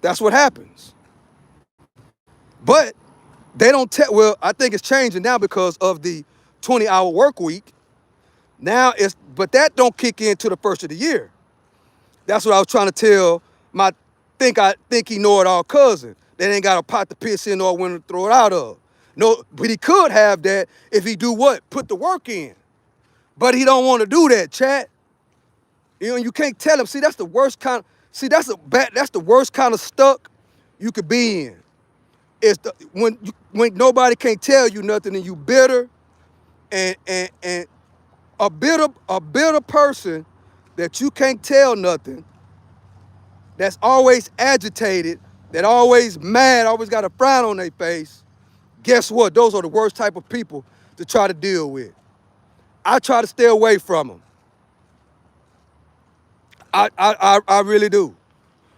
That's what happens. But they don't tell, well, I think it's changing now because of the 20-hour work week. Now but that don't kick in till the first of the year. That's what I was trying to tell my think he know it all cousin. They ain't got a pot to piss in or a window to throw it out of. No, but he could have that if he do what? Put the work in. But he don't want to do that, chat. You can't tell him. See, that's the worst kind. That's the worst kind of stuck you could be in. It's when nobody can't tell you nothing and you bitter, and a bitter person that you can't tell nothing, that's always agitated, that always mad, always got a frown on their face. Guess what? Those are the worst type of people to try to deal with. I try to stay away from them. I really do.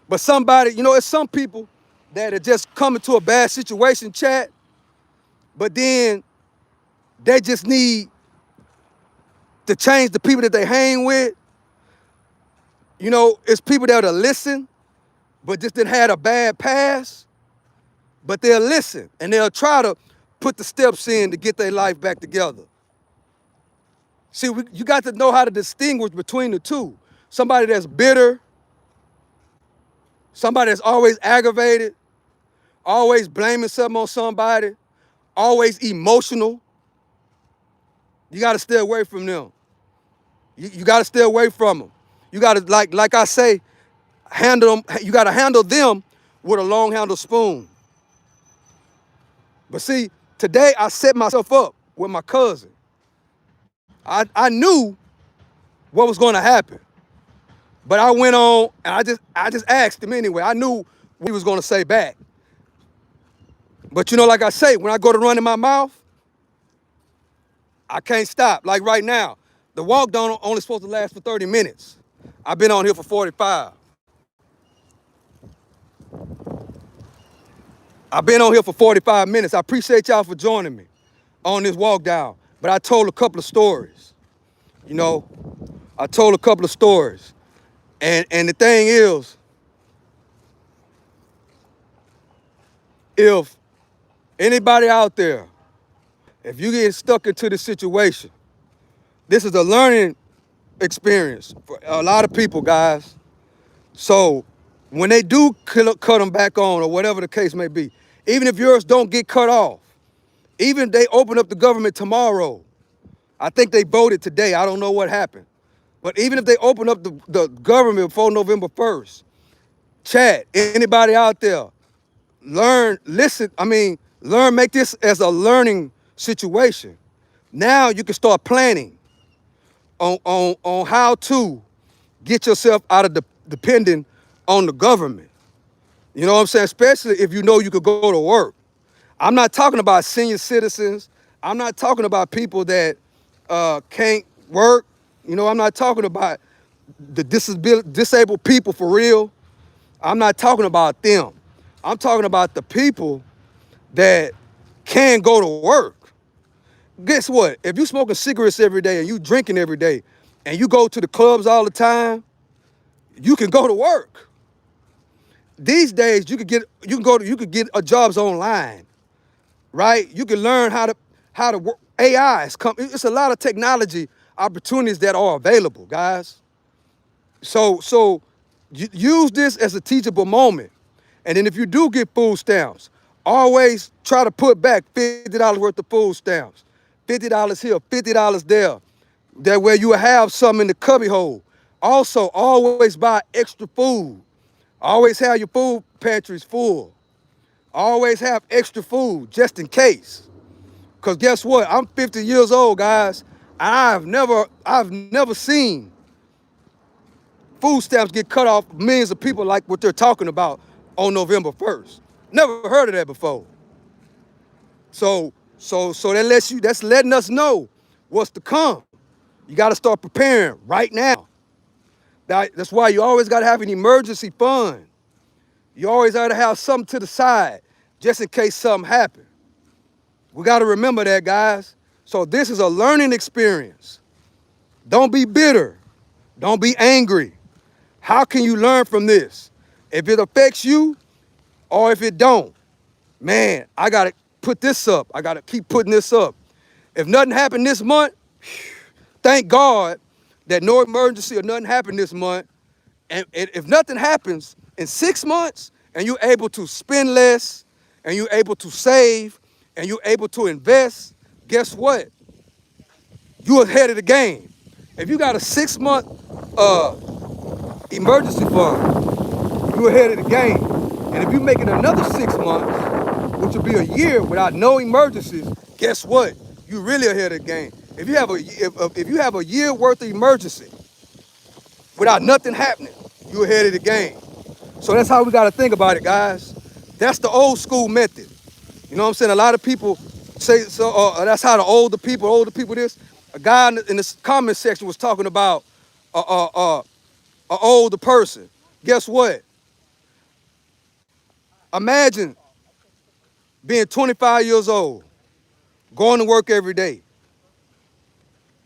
But somebody, it's some people that are just coming to a bad situation, chat, but then they just need to change the people that they hang with. It's people that'll listen, but just didn't had a bad past, but they'll listen and they'll try to put the steps in to get their life back together. See, you got to know how to distinguish between the two. Somebody that's bitter, somebody that's always aggravated, always blaming something on somebody, always emotional. You got to stay away from them. You got to stay away from them. You got to, like I say, handle them. You got to handle them with a long handle spoon. But see, today I set myself up with my cousin. I knew what was going to happen. But I went on and I just asked him anyway. I knew what he was going to say back. But like I say, when I go to run in my mouth, I can't stop. Like right now, the walk down only supposed to last for 30 minutes. I've been on here for 45. I've been on here for 45 minutes. I appreciate y'all for joining me on this walk down. But I told a couple of stories. I told a couple of stories. And the thing is, if anybody out there, if you get stuck into this situation, this is a learning experience for a lot of people, guys. So when they do cut them back on or whatever the case may be, even if yours don't get cut off, even if they open up the government tomorrow, I think they voted today. I don't know what happened. But even if they open up the government before November 1st, chat, anybody out there, learn, make this as a learning situation. Now you can start planning on how to get yourself out of depending on the government. You know what I'm saying? Especially if you know you could go to work. I'm not talking about senior citizens. I'm not talking about people that can't work. I'm not talking about the disabled people for real. I'm not talking about them. I'm talking about the people that can go to work. Guess what? If you smoking cigarettes every day and you drinking every day and you go to the clubs all the time, you can go to work. These days you could get jobs online, right? You can learn how to work. AI has come. It's a lot of technology opportunities that are available, guys. So use this as a teachable moment. And then if you do get food stamps, always try to put back $50 worth of food stamps. $50 here, $50 there. That way you will have some in the cubby hole. Also, always buy extra food. Always have your food pantries full. Always have extra food just in case. Because guess what? I'm 50 years old, guys. I've never seen food stamps get cut off millions of people like what they're talking about on November 1st. Never heard of that before. So that's letting us know what's to come. You got to start preparing right now. That's why you always got to have an emergency fund. You always got to have something to the side just in case something happens. We got to remember that, guys. So this is a learning experience. Don't be bitter. Don't be angry. How can you learn from this? If it affects you or if it don't, man, I got to put this up. I got to keep putting this up. If nothing happened this month, thank God that no emergency or nothing happened this month. And if nothing happens in 6 months and you're able to spend less and you're able to save and you're able to invest, guess what? You're ahead of the game. If you got a 6-month emergency fund, you're ahead of the game. And if you make it another 6 months, which will be a year without no emergencies, guess what? You're really ahead of the game. If you have a year worth of emergency without nothing happening, you're ahead of the game. So that's how we got to think about it, guys. That's the old school method. You know what I'm saying? A lot of people say so. That's how the older people this. A guy in the comment section was talking about an older person. Guess what? Imagine being 25 years old, going to work every day.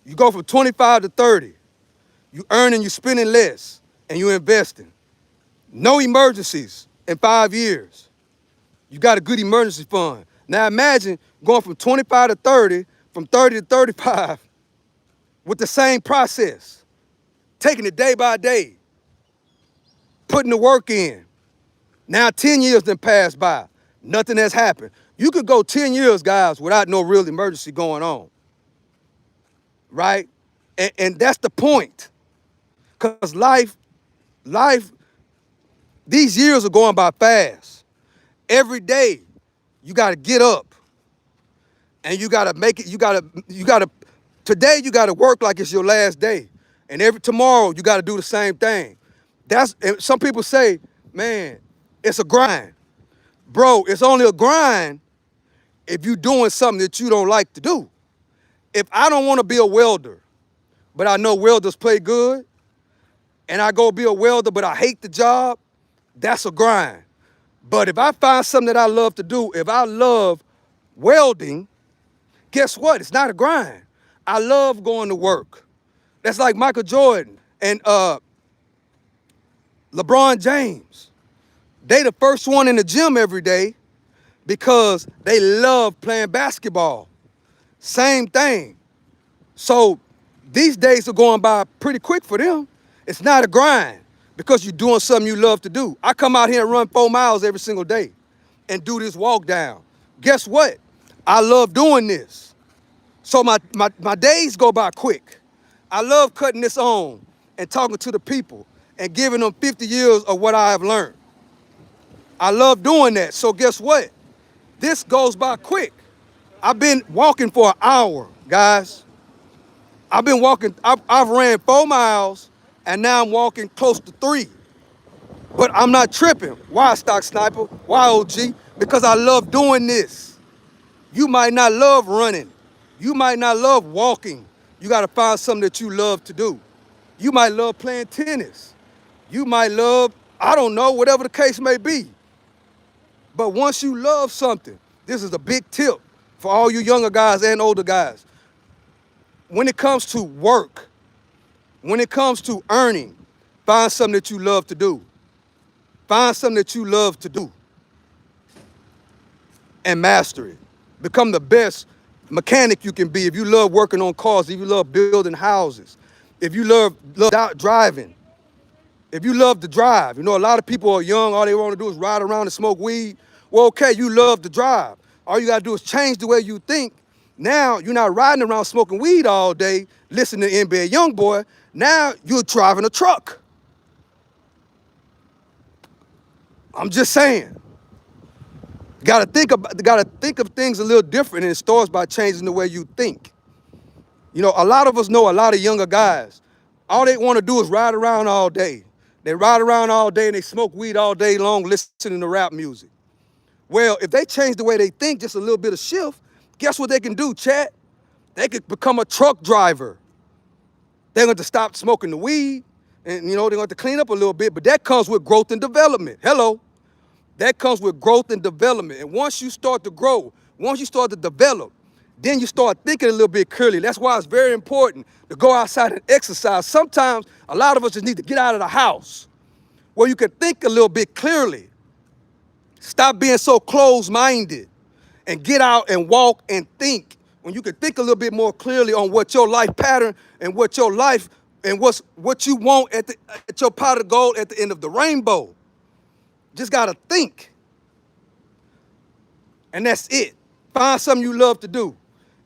You go from 25 to 30. You earning, you spending less, and you investing. No emergencies in 5 years. You got a good emergency fund. Now imagine going from 25 to 30, from 30 to 35 with the same process. Taking it day by day. Putting the work in. Now 10 years done passed by. Nothing has happened. You could go 10 years, guys, without no real emergency going on. Right? And that's the point. Because life, these years are going by fast. Every day, you got to get up. And you got to make it, today you got to work like it's your last day. And tomorrow, you got to do the same thing. Some people say, man, it's a grind. Bro, it's only a grind if you're doing something that you don't like to do. If I don't want to be a welder, but I know welders pay good, and I go be a welder, but I hate the job, that's a grind. But if I find something that I love to do, if I love welding, guess what? It's not a grind. I love going to work. That's like Michael Jordan and LeBron James. They the first one in the gym every day because they love playing basketball. Same thing. So these days are going by pretty quick for them. It's not a grind because you're doing something you love to do. I come out here and run 4 miles every single day and do this walk down. Guess what? I love doing this. So my days go by quick. I love cutting this on and talking to the people and giving them 50 years of what I have learned. I love doing that. So guess what? This goes by quick. I've been walking for an hour, guys. I've been walking, I've ran 4 miles and now I'm walking close to 3. But I'm not tripping. Why, Stock Sniper? Why, OG? Because I love doing this. You might not love running. You might not love walking. You gotta find something that you love to do. You might love playing tennis. You might love, I don't know, whatever the case may be. But once you love something, this is a big tip for all you younger guys and older guys. When it comes to work, when it comes to earning, find something that you love to do. Find something that you love to do and master it. Become the best mechanic you can be. If you love working on cars, if you love building houses, if you love driving, if you love to drive. You know, a lot of people are young, all they want to do is ride around and smoke weed. Well, okay, you love to drive. All you got to do is change the way you think. Now, you're not riding around smoking weed all day, listening to NBA Youngboy. Now, you're driving a truck. I'm just saying. Gotta think of things a little different, and it starts by changing the way you think. You know, a lot of us know a lot of younger guys. All they want to do is ride around all day. They ride around all day and they smoke weed all day long listening to rap music. Well, if they change the way they think, just a little bit of shift, guess what they can do, chat? They could become a truck driver. They're going to stop smoking the weed, and you know, they're going to clean up a little bit, but that comes with growth and development. Hello. That comes with growth and development. And once you start to grow, once you start to develop, then you start thinking a little bit clearly. That's why it's very important to go outside and exercise. Sometimes a lot of us just need to get out of the house where you can think a little bit clearly. Stop being so closed-minded and get out and walk and think. When you can think a little bit more clearly on what your life pattern and what your life and what you want at your pot of gold at the end of the rainbow. Just gotta think. And that's it. Find something you love to do.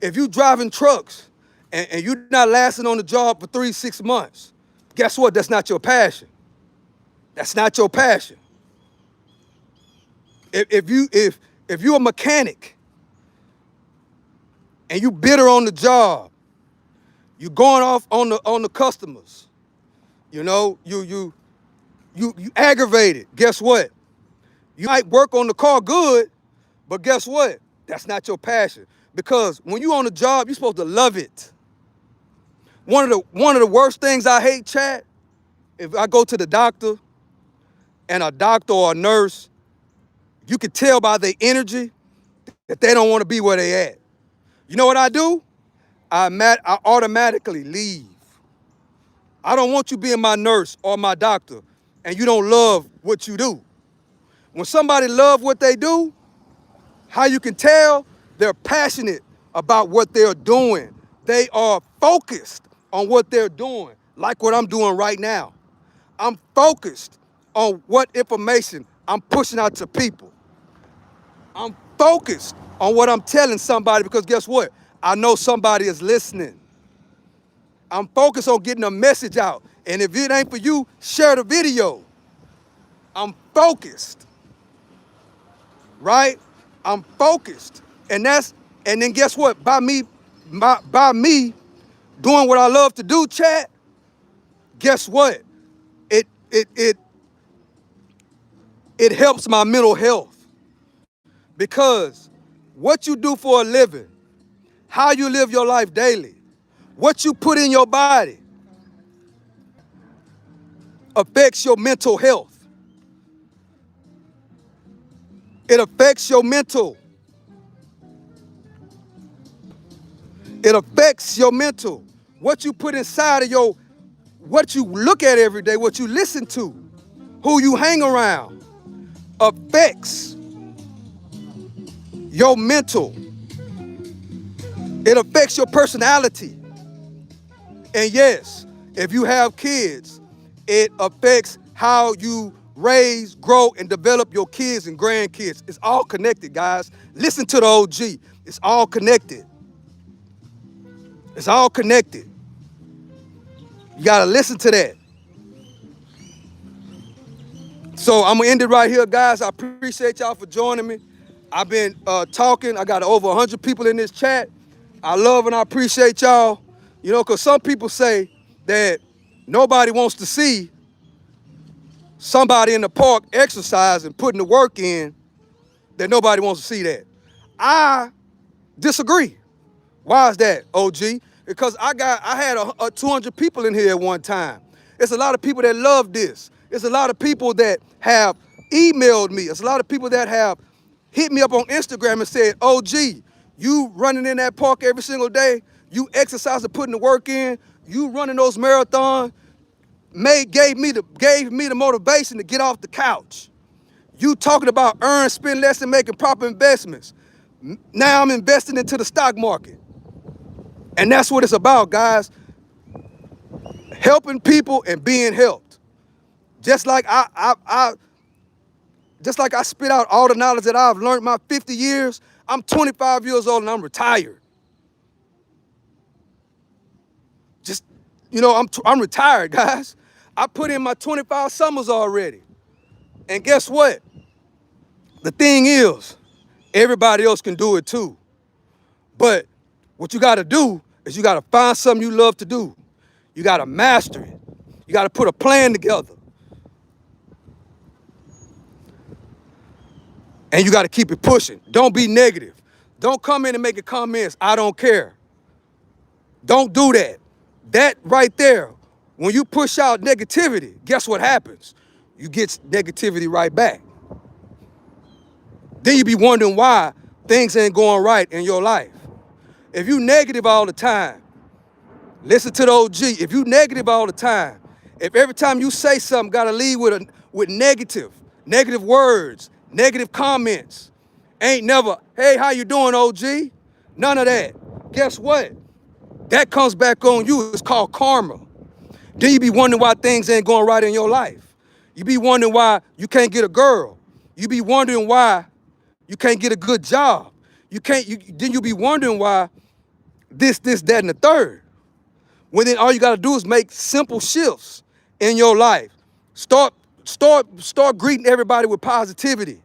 If you driving trucks and you're not lasting on the job for 3-6 months, guess what? That's not your passion. That's not your passion. If you're a mechanic and you bitter on the job, you going off on the customers, you know, you aggravated. Guess what? You might work on the car good, but guess what? That's not your passion. Because when you're on the job, you're supposed to love it. One of the worst things I hate, chat, if I go to the doctor and a doctor or a nurse, you can tell by their energy that they don't want to be where they at. You know what I do? I automatically leave. I don't want you being my nurse or my doctor and you don't love what you do. When somebody loves what they do, how you can tell? They're passionate about what they're doing. They are focused on what they're doing, like what I'm doing right now. I'm focused on what information I'm pushing out to people. I'm focused on what I'm telling somebody because guess what? I know somebody is listening. I'm focused on getting a message out. And if it ain't for you, share the video. I'm focused. Right? I'm focused. And then guess what? By me doing what I love to do, chat, guess what? It helps my mental health. Because what you do for a living, how you live your life daily, what you put in your body affects your mental health. It affects your mental. It affects your mental. What you put inside of your, what you look at every day, what you listen to, who you hang around, affects your mental. It affects your personality. And yes, if you have kids, it affects how you raise, grow, and develop your kids and grandkids. It's all connected, guys. Listen to the OG. It's all connected. It's all connected. You gotta listen to that. So I'm gonna end it right here, guys. I appreciate y'all for joining me. I've been talking. I got over 100 people in this chat. I love and I appreciate y'all. You know, because some people say that nobody wants to see somebody in the park exercising, putting the work in, that nobody wants to see that. I disagree. Why is that, OG? Because I had 200 people in here at one time. It's a lot of people that love this. It's a lot of people that have emailed me. It's a lot of people that have hit me up on Instagram and said, OG, you running in that park every single day, you exercising, putting the work in, you running those marathons, gave me the motivation to get off the couch. You talking about earn, spend less, and making proper investments. Now I'm investing into the stock market. And that's what it's about, guys. Helping people and being helped. Just like I spit out all the knowledge that I've learned my 50 years, I'm 25 years old and I'm retired. Just, you know, I'm retired, guys. I put in my 25 summers already. And guess what? The thing is, everybody else can do it too. But what you gotta do is you gotta find something you love to do. You gotta master it. You gotta put a plan together. And you gotta keep it pushing. Don't be negative. Don't come in and make comments, I don't care. Don't do that. That right there, when you push out negativity, guess what happens? You get negativity right back. Then you be wondering why things ain't going right in your life. If you negative all the time, listen to the OG. If you negative all the time, if every time you say something gotta lead with negative words, negative comments, ain't never, hey, how you doing, OG? None of that. Guess what? That comes back on you. It's called karma. Then you be wondering why things ain't going right in your life. You be wondering why you can't get a girl. You be wondering why you can't get a good job. Then you be wondering why this, that, and the third. When then all you gotta do is make simple shifts in your life. Start greeting everybody with positivity.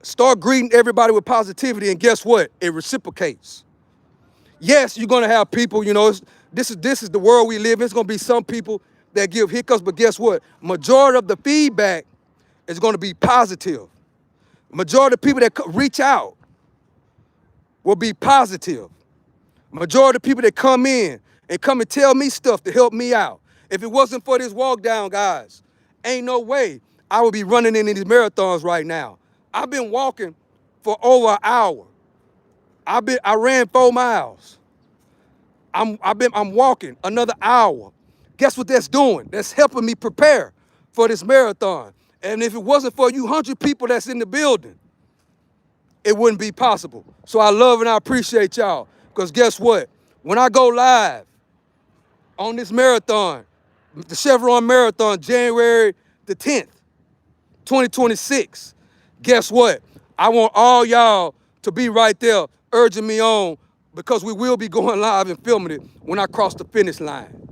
Start greeting everybody with positivity, and guess what? It reciprocates. Yes, you're gonna have people, you know, this is the world we live in. It's gonna be some people that give hiccups, but guess what? Majority of the feedback is gonna be positive. Majority of people that reach out will be positive. Majority of people that come in and come and tell me stuff to help me out. If it wasn't for this walk down, guys, ain't no way I would be running in these marathons right now. I've been walking for over an hour. I ran 4 miles. I'm walking another hour. Guess what that's doing? That's helping me prepare for this marathon. And if it wasn't for you 100 people that's in the building, it wouldn't be possible. So I love and I appreciate y'all. Because guess what? When I go live on this marathon, the Chevron Marathon, January the 10th, 2026, guess what? I want all y'all to be right there urging me on, because we will be going live and filming it when I cross the finish line.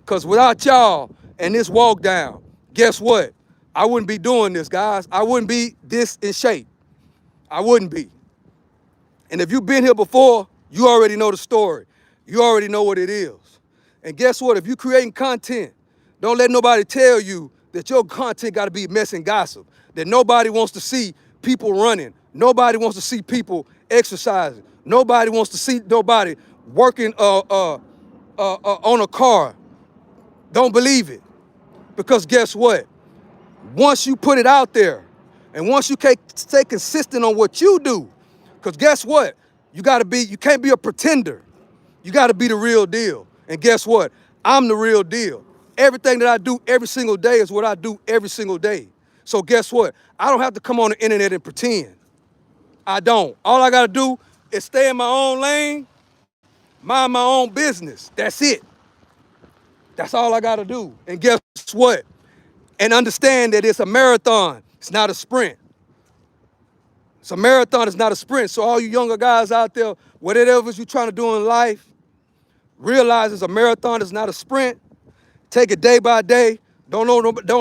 Because without y'all and this walk down, guess what? I wouldn't be doing this, guys. I wouldn't be this in shape. I wouldn't be. And if you've been here before, you already know the story. You already know what it is. And guess what? If you're creating content, don't let nobody tell you that your content got to be mess and gossip, that nobody wants to see people running. Nobody wants to see people exercising. Nobody wants to see nobody working on a car. Don't believe it. Because guess what? Once you put it out there, and once you stay consistent on what you do, because guess what? You can't be a pretender. You gotta be the real deal. And guess what? I'm the real deal. Everything that I do every single day is what I do every single day. So guess what? I don't have to come on the internet and pretend. I don't. All I gotta do is stay in my own lane, mind my own business. That's it. That's all I gotta do. And guess what? And understand that it's a marathon. It's not a sprint. It's a marathon, it's not a sprint. So all you younger guys out there, whatever it is you're trying to do in life, realize it's a marathon, it's not a sprint. Take it day by day. Don't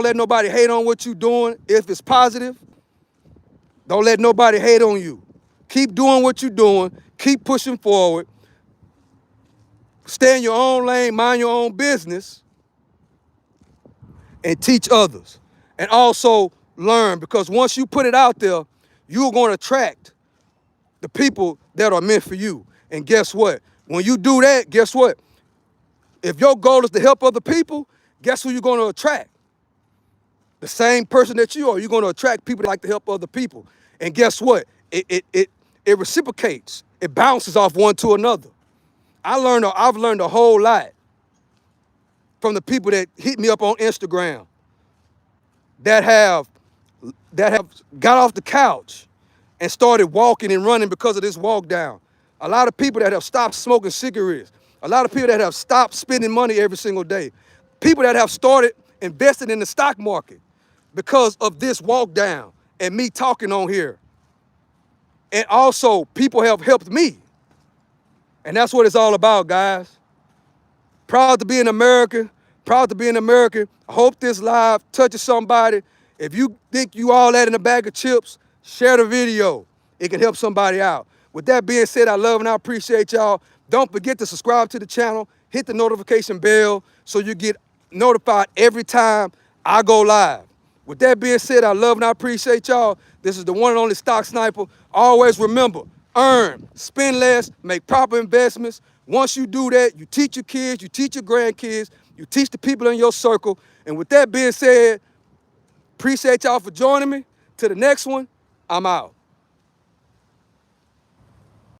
let nobody hate on what you're doing. If it's positive, don't let nobody hate on you. Keep doing what you're doing. Keep pushing forward. Stay in your own lane, mind your own business, and teach others. And also learn, because once you put it out there, you're going to attract the people that are meant for you. And guess what? When you do that, guess what? If your goal is to help other people, guess who you're going to attract? The same person that you are. You're going to attract people that like to help other people. And guess what? It reciprocates. It bounces off one to another. I've learned a whole lot from the people that hit me up on Instagram, that have got off the couch and started walking and running because of this walk down. A lot of people that have stopped smoking cigarettes. A lot of people that have stopped spending money every single day. People that have started investing in the stock market because of this walk down and me talking on here. And also, people have helped me. And that's what it's all about, guys. Proud to be an American. Proud to be an American. I hope this live touches somebody. If you think you all that in a bag of chips, share the video. It can help somebody out. With that being said, I love and I appreciate y'all. Don't forget to subscribe to the channel. Hit the notification bell so you get notified every time I go live. With that being said, I love and I appreciate y'all. This is the one and only Stock Sniper. Always remember, earn, spend less, make proper investments. Once you do that, you teach your kids, you teach your grandkids, you teach the people in your circle. And with that being said, appreciate y'all for joining me. To the next one, I'm out.